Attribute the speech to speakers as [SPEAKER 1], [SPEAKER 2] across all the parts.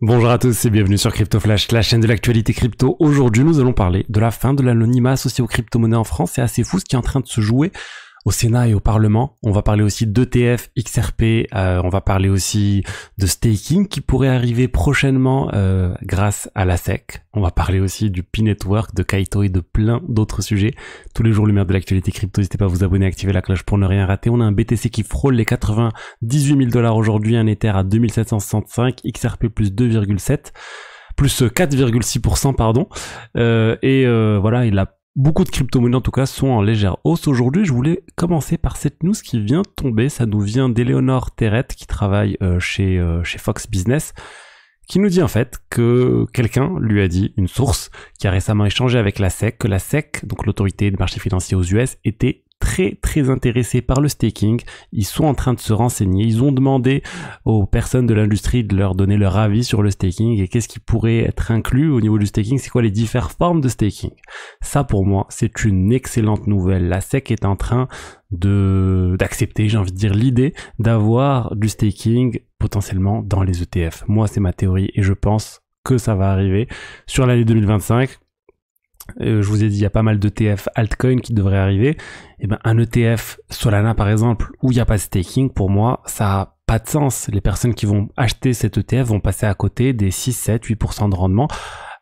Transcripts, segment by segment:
[SPEAKER 1] Bonjour à tous et bienvenue sur Crypto Flash, la chaîne de l'actualité crypto. Aujourd'hui, nous allons parler de la fin de l'anonymat associé aux crypto-monnaies en France. C'est assez fou ce qui est en train de se jouer au Sénat et au Parlement. On va parler aussi d'ETF, XRP, on va parler aussi de staking qui pourrait arriver prochainement grâce à la SEC. On va parler aussi du P-Network, de Kaito et de plein d'autres sujets. Tous les jours, lumière de l'actualité crypto, n'hésitez pas à vous abonner, à activer la cloche pour ne rien rater. On a un BTC qui frôle les 98 000 $ aujourd'hui, un Ether à 2765, XRP plus 2,7, plus 4,6%, pardon. Voilà, il a beaucoup de crypto-monnaies en tout cas sont en légère hausse aujourd'hui. Je voulais commencer par cette news qui vient de tomber. Ça nous vient d'Eleonore Terrette qui travaille chez Fox Business, qui nous dit en fait que quelqu'un lui a dit, une source qui a récemment échangé avec la SEC, que la SEC, donc l'autorité des marchés financiers aux US, était très intéressés par le staking. Ils sont en train de se renseigner, ils ont demandé aux personnes de l'industrie de leur donner leur avis sur le staking et qu'est-ce qui pourrait être inclus au niveau du staking, c'est quoi les différentes formes de staking. Ça pour moi c'est une excellente nouvelle. La SEC est en train d'accepter, j'ai envie de dire, l'idée d'avoir du staking potentiellement dans les ETF. Moi c'est ma théorie et je pense que ça va arriver sur l'année 2025. Je vous ai dit, il y a pas mal d'ETF altcoin qui devraient arriver. Et ben, un ETF Solana, par exemple, où il n'y a pas de staking, pour moi, ça a pas de sens. Les personnes qui vont acheter cet ETF vont passer à côté des 6, 7, 8% de rendement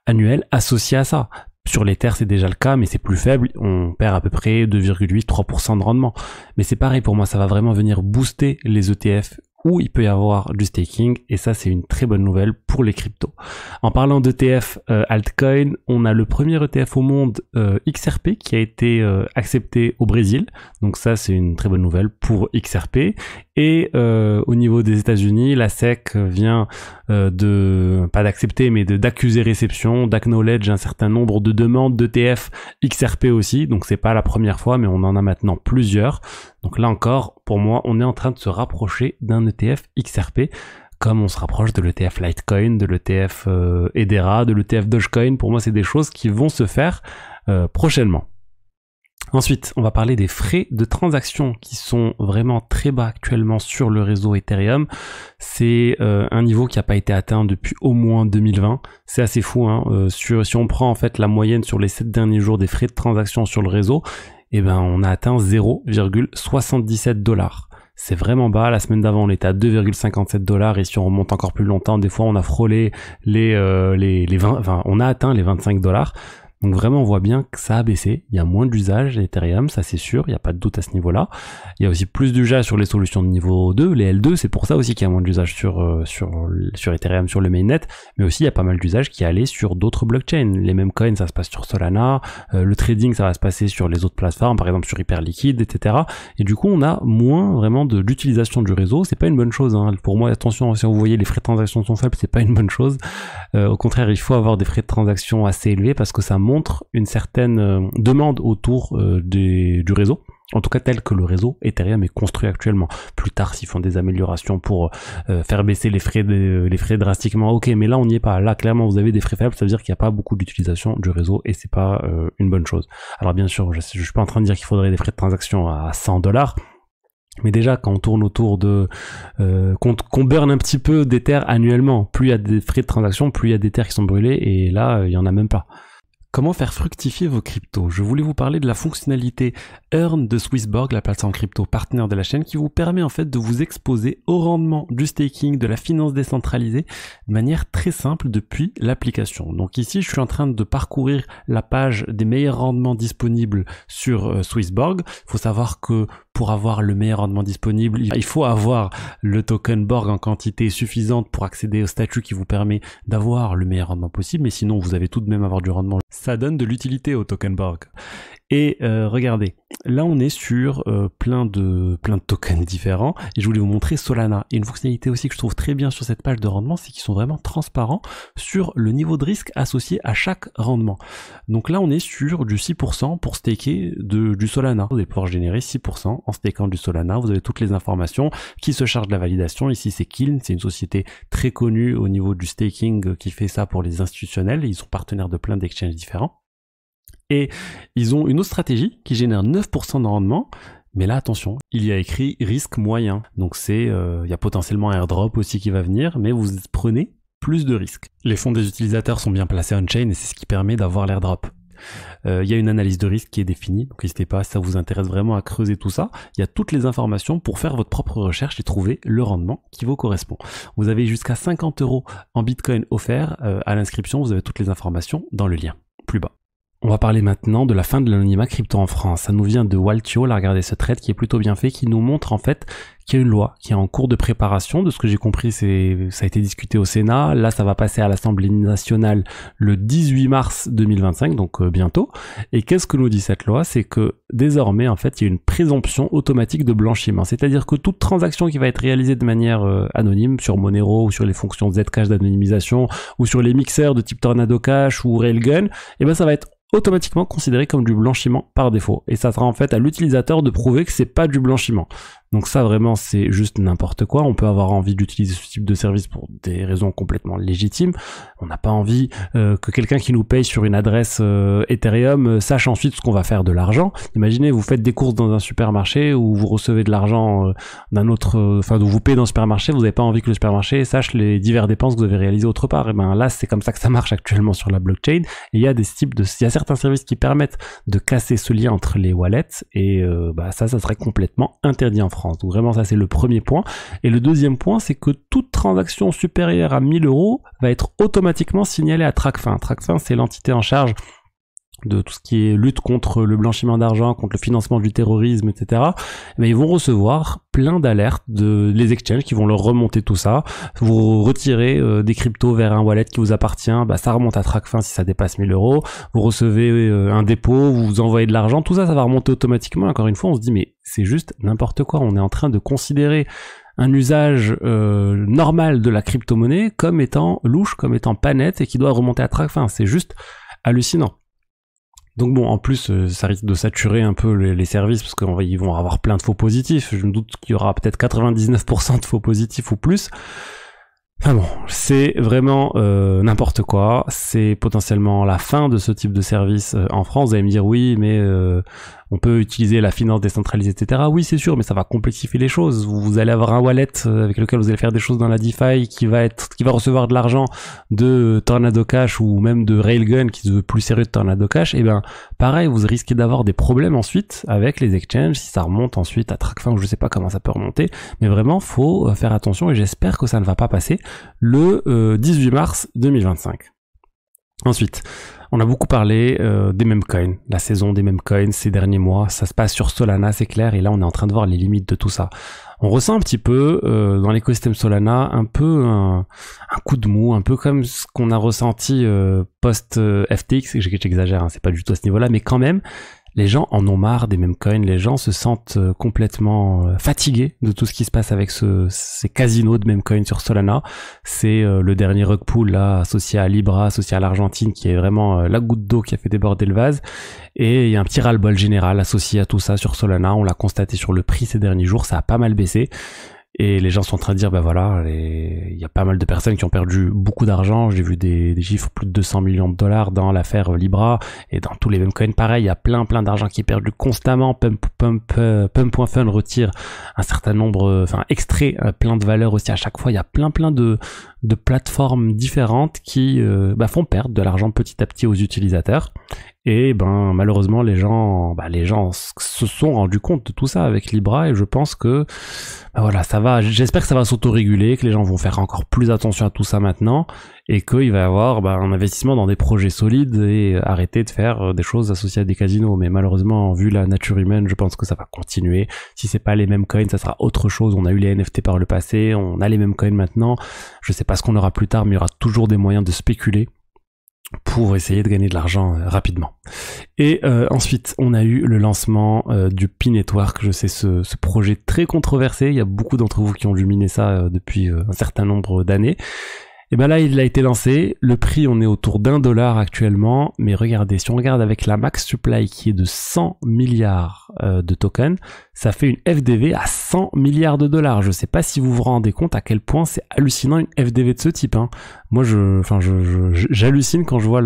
[SPEAKER 1] annuel associés à ça. Sur l'Ether, c'est déjà le cas, mais c'est plus faible. On perd à peu près 2,8, 3% de rendement. Mais c'est pareil pour moi, ça va vraiment venir booster les ETF où il peut y avoir du staking, et ça c'est une très bonne nouvelle pour les cryptos. En parlant d'ETF altcoin, on a le premier ETF au monde XRP qui a été accepté au Brésil, donc ça c'est une très bonne nouvelle pour XRP. Et au niveau des États-Unis, la SEC vient pas d'accepter, mais d'accuser réception, d'acknowledge un certain nombre de demandes d'ETF XRP aussi, donc c'est pas la première fois, mais on en a maintenant plusieurs. Donc là encore, pour moi, on est en train de se rapprocher d'un ETF XRP, comme on se rapproche de l'ETF Litecoin, de l'ETF Hedera, de l'ETF Dogecoin. Pour moi, c'est des choses qui vont se faire prochainement. Ensuite, on va parler des frais de transaction qui sont vraiment très bas actuellement sur le réseau Ethereum. C'est un niveau qui n'a pas été atteint depuis au moins 2020. C'est assez fou, hein. Si on prend en fait la moyenne sur les 7 derniers jours des frais de transaction sur le réseau, eh ben, on a atteint 0,77 $. C'est vraiment bas. La semaine d'avant, on était à 2,57 $. Et si on remonte encore plus longtemps, des fois, on a frôlé les 20, enfin, on a atteint les 25 $. Donc vraiment, on voit bien que ça a baissé. Il y a moins d'usage d'Ethereum, ça c'est sûr. Il n'y a pas de doute à ce niveau-là. Il y a aussi plus d'usage sur les solutions de niveau 2, les L2. C'est pour ça aussi qu'il y a moins d'usage sur Ethereum, sur le mainnet. Mais aussi, il y a pas mal d'usage qui allaient sur d'autres blockchains. Les mêmes coins, ça se passe sur Solana. Le trading, ça va se passer sur les autres plateformes, par exemple sur Hyperliquid, etc. Et du coup, on a moins vraiment d'utilisation du réseau. C'est pas une bonne chose, hein. Pour moi, attention, si vous voyez les frais de transaction sont faibles, c'est pas une bonne chose. Au contraire, il faut avoir des frais de transaction assez élevés parce que ça montre une certaine demande autour du réseau, en tout cas tel que le réseau Ethereum est construit actuellement. Plus tard, s'ils font des améliorations pour faire baisser les frais drastiquement, ok, mais là on n'y est pas. Là clairement vous avez des frais faibles, ça veut dire qu'il n'y a pas beaucoup d'utilisation du réseau et c'est pas une bonne chose. Alors bien sûr, je suis pas en train de dire qu'il faudrait des frais de transaction à 100 $. Mais déjà, quand on tourne autour de... qu'on burn un petit peu d'Ether annuellement, plus il y a des frais de transaction, plus il y a d'Ether qui sont brûlés, et là, il y en a même pas. Comment faire fructifier vos cryptos? Je voulais vous parler de la fonctionnalité Earn de Swissborg, la plateforme crypto partenaire de la chaîne, qui vous permet en fait de vous exposer au rendement du staking, de la finance décentralisée, de manière très simple depuis l'application. Donc ici, je suis en train de parcourir la page des meilleurs rendements disponibles sur Swissborg. Il faut savoir que pour avoir le meilleur rendement disponible, il faut avoir le token Borg en quantité suffisante pour accéder au statut qui vous permet d'avoir le meilleur rendement possible, mais sinon vous allez tout de même avoir du rendement. Ça donne de l'utilité au token Borg. Et regardez, là on est sur plein de tokens différents et je voulais vous montrer Solana. Et une fonctionnalité aussi que je trouve très bien sur cette page de rendement, c'est qu'ils sont vraiment transparents sur le niveau de risque associé à chaque rendement. Donc là on est sur du 6% pour staker du Solana. Vous allez pouvoir générer 6% en stakant du Solana. Vous avez toutes les informations qui se chargent de la validation. Ici c'est Kiln, c'est une société très connue au niveau du staking qui fait ça pour les institutionnels. Ils sont partenaires de plein d'exchanges différents. Et ils ont une autre stratégie qui génère 9% de rendement, mais là attention, il y a écrit risque moyen. Donc il y a potentiellement un airdrop aussi qui va venir, mais vous prenez plus de risques. Les fonds des utilisateurs sont bien placés on-chain et c'est ce qui permet d'avoir l'airdrop. Il y a une analyse de risque qui est définie, donc n'hésitez pas, si ça vous intéresse vraiment à creuser tout ça, il y a toutes les informations pour faire votre propre recherche et trouver le rendement qui vous correspond. Vous avez jusqu'à 50 € en Bitcoin offerts à l'inscription, vous avez toutes les informations dans le lien, plus bas. On va parler maintenant de la fin de l'anonymat crypto en France. Ça nous vient de Waltio, là, regardez ce thread qui est plutôt bien fait, qui nous montre en fait qu'il y a une loi qui est en cours de préparation. De ce que j'ai compris, ça a été discuté au Sénat. Là, ça va passer à l'Assemblée nationale le 18 mars 2025, donc bientôt. Et qu'est-ce que nous dit cette loi? C'est que désormais, en fait, il y a une présomption automatique de blanchiment. C'est-à-dire que toute transaction qui va être réalisée de manière anonyme sur Monero ou sur les fonctions Zcash d'anonymisation ou sur les mixeurs de type Tornado Cash ou Railgun, eh ben ça va être automatiquement considéré comme du blanchiment par défaut. Et ça sera en fait à l'utilisateur de prouver que c'est pas du blanchiment. Donc ça vraiment c'est juste n'importe quoi. On peut avoir envie d'utiliser ce type de service pour des raisons complètement légitimes. On n'a pas envie que quelqu'un qui nous paye sur une adresse Ethereum sache ensuite ce qu'on va faire de l'argent. Imaginez, vous faites des courses dans un supermarché où vous recevez de l'argent d'un autre, enfin où vous payez dans le supermarché, vous n'avez pas envie que le supermarché sache les divers dépenses que vous avez réalisées autre part. Et ben là c'est comme ça que ça marche actuellement sur la blockchain. Et il y a certains services qui permettent de casser ce lien entre les wallets et ça serait complètement interdit en France. Donc vraiment ça c'est le premier point. Et le deuxième point c'est que toute transaction supérieure à 1000 € va être automatiquement signalée à Tracfin. Tracfin c'est l'entité en charge de tout ce qui est lutte contre le blanchiment d'argent, contre le financement du terrorisme, etc. Mais ils vont recevoir plein d'alertes de les exchanges qui vont leur remonter tout ça. Vous retirez des cryptos vers un wallet qui vous appartient, ça remonte à Tracfin si ça dépasse 1000 €. Vous recevez un dépôt, vous envoyez de l'argent, tout ça, ça va remonter automatiquement. Encore une fois, on se dit mais c'est juste n'importe quoi. On est en train de considérer un usage normal de la crypto-monnaie comme étant louche, comme étant pas net et qui doit remonter à Tracfin. C'est juste hallucinant. Donc bon, en plus, ça risque de saturer un peu les services parce qu'ils vont avoir plein de faux positifs. Je me doute qu'il y aura peut-être 99% de faux positifs ou plus. Enfin bon, c'est vraiment n'importe quoi. C'est potentiellement la fin de ce type de service en France. Vous allez me dire oui, mais on peut utiliser la finance décentralisée, etc. Oui, c'est sûr, mais ça va complexifier les choses. Vous allez avoir un wallet avec lequel vous allez faire des choses dans la DeFi qui va recevoir de l'argent de Tornado Cash ou même de Railgun qui se veut plus sérieux de Tornado Cash. Et ben, pareil, vous risquez d'avoir des problèmes ensuite avec les exchanges si ça remonte ensuite à Tracfin ou je sais pas comment ça peut remonter. Mais vraiment, faut faire attention et j'espère que ça ne va pas passer le 18 mars 2025. Ensuite, on a beaucoup parlé des meme coins, la saison des meme coins ces derniers mois. Ça se passe sur Solana, c'est clair, et là on est en train de voir les limites de tout ça. On ressent un petit peu dans l'écosystème Solana un peu un coup de mou, un peu comme ce qu'on a ressenti post FTX. J'exagère, hein, c'est pas du tout à ce niveau-là, mais quand même. Les gens en ont marre des meme coins, les gens se sentent complètement fatigués de tout ce qui se passe avec ces casinos de meme coins sur Solana. C'est le dernier rug pull là, associé à Libra, associé à l'Argentine, qui est vraiment la goutte d'eau qui a fait déborder le vase. Et il y a un petit ras-le-bol général associé à tout ça sur Solana. On l'a constaté sur le prix ces derniers jours, ça a pas mal baissé. Et les gens sont en train de dire, il y a pas mal de personnes qui ont perdu beaucoup d'argent. J'ai vu des chiffres, plus de 200 millions de dollars dans l'affaire Libra. Et dans tous les meme coins, pareil, il y a plein d'argent qui est perdu constamment. Pump.fun retire un certain nombre, extrait plein de valeurs aussi à chaque fois. Il y a plein de plateformes différentes qui font perdre de l'argent petit à petit aux utilisateurs. Et malheureusement les gens se sont rendus compte de tout ça avec Libra et je pense que j'espère que ça va s'autoréguler, que les gens vont faire encore plus attention à tout ça maintenant et qu'il va y avoir un investissement dans des projets solides et arrêter de faire des choses associées à des casinos. Mais malheureusement, vu la nature humaine, je pense que ça va continuer. Si c'est pas les mêmes coins, ça sera autre chose. On a eu les NFT par le passé, on a les mêmes coins maintenant. Je sais pas ce qu'on aura plus tard, mais il y aura toujours des moyens de spéculer pour essayer de gagner de l'argent rapidement. Et ensuite, on a eu le lancement du Pi Network. Je sais, ce projet très controversé. Il y a beaucoup d'entre vous qui ont dû miner ça depuis un certain nombre d'années. Et là, il a été lancé. Le prix, on est autour d'$1 actuellement. Mais regardez, si on regarde avec la max supply qui est de 100 milliards de tokens, ça fait une FDV à 100 milliards de dollars. Je sais pas si vous vous rendez compte à quel point c'est hallucinant une FDV de ce type, hein. Moi, j'hallucine quand je vois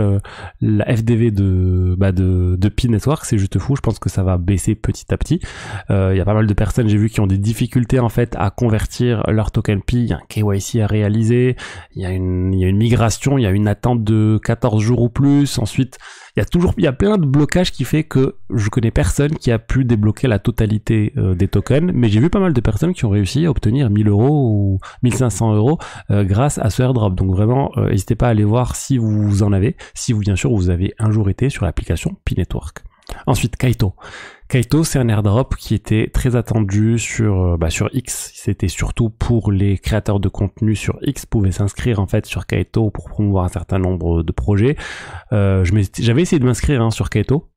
[SPEAKER 1] la FDV de Pi Network, c'est juste fou. Je pense que ça va baisser petit à petit. Il y a pas mal de personnes, j'ai vu, qui ont des difficultés en fait à convertir leur token Pi. Il y a un KYC à réaliser, il y a une migration, il y a une attente de 14 jours ou plus. Ensuite, il y a plein de blocages qui fait que je connais personne qui a pu débloquer la totalité des tokens, mais j'ai vu pas mal de personnes qui ont réussi à obtenir 1000 euros ou 1500 euros grâce à ce airdrop. Donc vraiment, n'hésitez pas à aller voir si vous en avez, si vous, bien sûr, vous avez un jour été sur l'application Pi Network. Ensuite, Kaito. Kaito, c'est un airdrop qui était très attendu sur X. C'était surtout pour les créateurs de contenu sur X, pouvaient s'inscrire en fait sur Kaito pour promouvoir un certain nombre de projets. J'avais essayé de m'inscrire sur Kaito.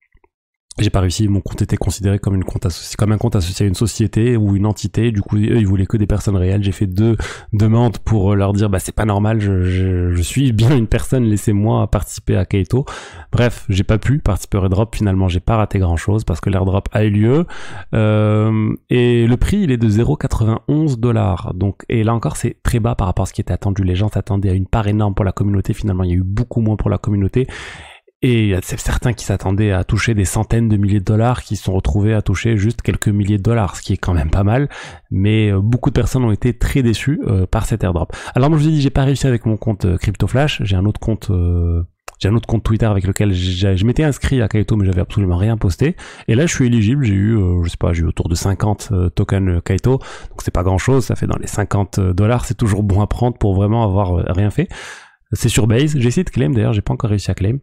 [SPEAKER 1] J'ai pas réussi, mon compte était considéré comme un compte associé à une société ou une entité. Du coup, eux, ils voulaient que des personnes réelles. J'ai fait 2 demandes pour leur dire, c'est pas normal, je suis bien une personne, laissez-moi participer à Kaito. Bref, j'ai pas pu participer au airdrop. Finalement, j'ai pas raté grand chose parce que l'airdrop a eu lieu. Et le prix, il est de 0,91 $. Donc, et là encore, c'est très bas par rapport à ce qui était attendu. Les gens s'attendaient à une part énorme pour la communauté. Finalement, il y a eu beaucoup moins pour la communauté. Et il y a certains qui s'attendaient à toucher des centaines de milliers de dollars qui se sont retrouvés à toucher juste quelques milliers de dollars, ce qui est quand même pas mal. Mais beaucoup de personnes ont été très déçues par cet airdrop. Alors moi je vous ai dit, j'ai pas réussi avec mon compte CryptoFlash. J'ai un autre compte Twitter avec lequel je m'étais inscrit à Kaito, mais j'avais absolument rien posté. Et là je suis éligible, j'ai eu autour de 50 tokens Kaito. Donc c'est pas grand chose, ça fait dans les 50 $. C'est toujours bon à prendre pour vraiment avoir rien fait. C'est sur Base. J'ai essayé de claim, d'ailleurs j'ai pas encore réussi à claim.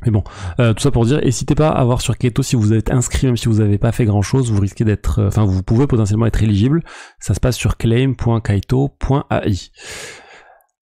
[SPEAKER 1] Mais bon, tout ça pour dire, n'hésitez pas à voir sur Kaito si vous êtes inscrit, même si vous n'avez pas fait grand chose, vous risquez d'être, vous pouvez potentiellement être éligible. Ça se passe sur claim.kaito.ai.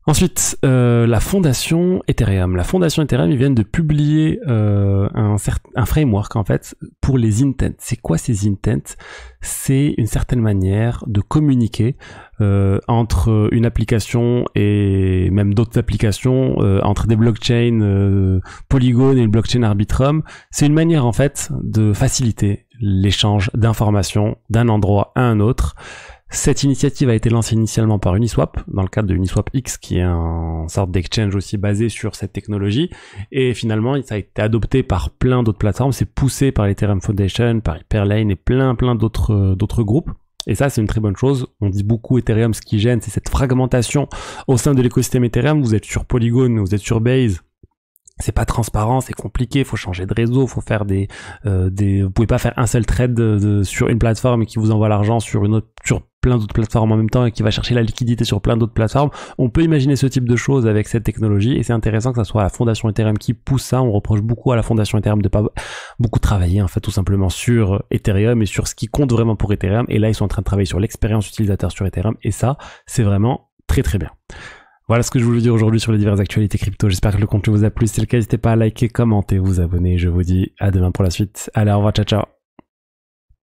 [SPEAKER 1] Ensuite, la fondation Ethereum. La fondation Ethereum, ils viennent de publier un framework en fait pour les intents. C'est quoi ces intents? C'est une certaine manière de communiquer entre une application et même d'autres applications, entre des blockchains Polygon et une blockchain Arbitrum. C'est une manière en fait de faciliter l'échange d'informations d'un endroit à un autre. Cette initiative a été lancée initialement par Uniswap, dans le cadre de Uniswap X, qui est une sorte d'exchange aussi basé sur cette technologie. Et finalement, ça a été adopté par plein d'autres plateformes. C'est poussé par l'Ethereum Foundation, par Hyperlane et plein d'autres groupes. Et ça, c'est une très bonne chose. On dit beaucoup Ethereum, ce qui gêne, c'est cette fragmentation au sein de l'écosystème Ethereum. Vous êtes sur Polygon, vous êtes sur Base. C'est pas transparent, c'est compliqué, faut changer de réseau, faut faire vous pouvez pas faire un seul trade sur une plateforme qui vous envoie l'argent sur plein d'autres plateformes en même temps et qui va chercher la liquidité sur plein d'autres plateformes. On peut imaginer ce type de choses avec cette technologie et c'est intéressant que ça soit la fondation Ethereum qui pousse ça. On reproche beaucoup à la fondation Ethereum de pas beaucoup travailler en fait tout simplement sur Ethereum et sur ce qui compte vraiment pour Ethereum. Et là, ils sont en train de travailler sur l'expérience utilisateur sur Ethereum et ça, c'est vraiment très très bien. Voilà ce que je voulais dire aujourd'hui sur les diverses actualités crypto. J'espère que le contenu vous a plu. Si c'est le cas, n'hésitez pas à liker, commenter, vous abonner. Je vous dis à demain pour la suite. Allez, au revoir, ciao, ciao.